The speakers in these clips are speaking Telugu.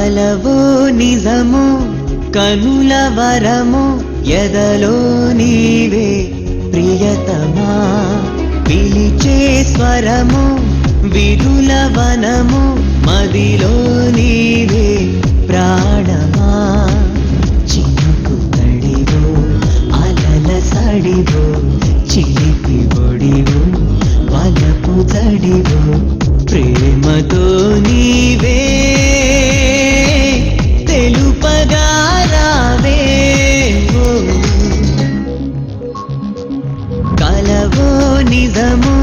కలవో నిజము కనుల వరము ఎదలో నీవే ప్రియతమా పిలిచే స్వరము విధుల వనము మదిలో నీవే ప్రాణమా చినుకు తడివో అలల సడివో చిలిపి ఒడివో వలపు తడివో ప్రేమతో నీవే తెలుపగా రావే కలవో నిజము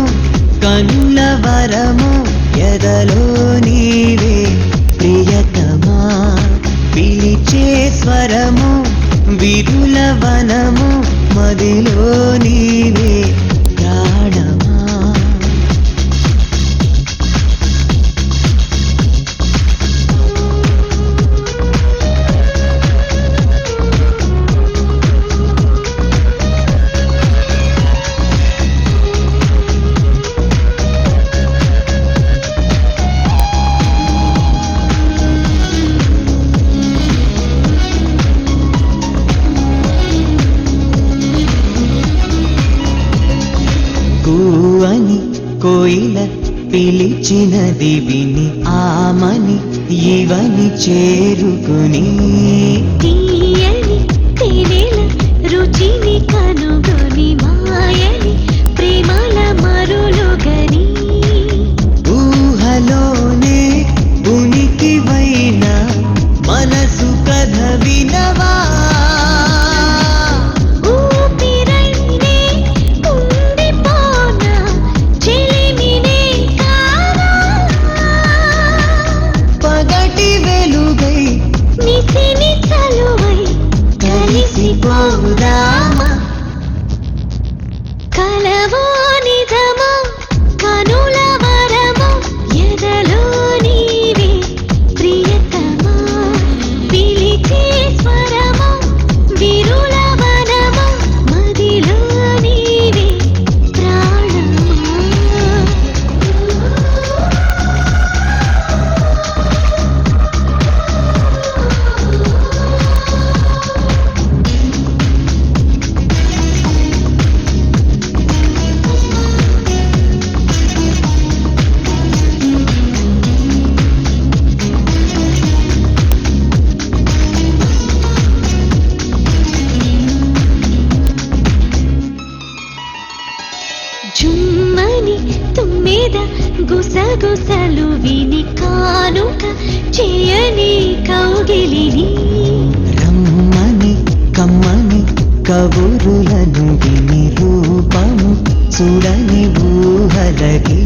కనుల వరము ఎదలో నీవే ప్రియతమా పిలిచే స్వరము విధుల వనము మదిలో నీవే ప్రాణమా అని కోయిల పిలిచినది విని ఆమని ఇవని చేరుకుని తీయని తేనెల రుచిని కనుగొని మాయని ప్రేమల మరులుగని ఊహలోనే ఉనికివైన మనసు కథ వినవా కలవో నిజము కనుల వరము ఎదలో నీవే ప్రియతమా పిలిచే స్వరము విరుల వనము మదిలో నీవే ప్రాణమా జుమ్మని తుమ్మెద గుసగుసలు విని కానుక చేయని కౌగిలిని రమ్మని కమ్మని కబురులను విని రూపము చూడని ఊహలకి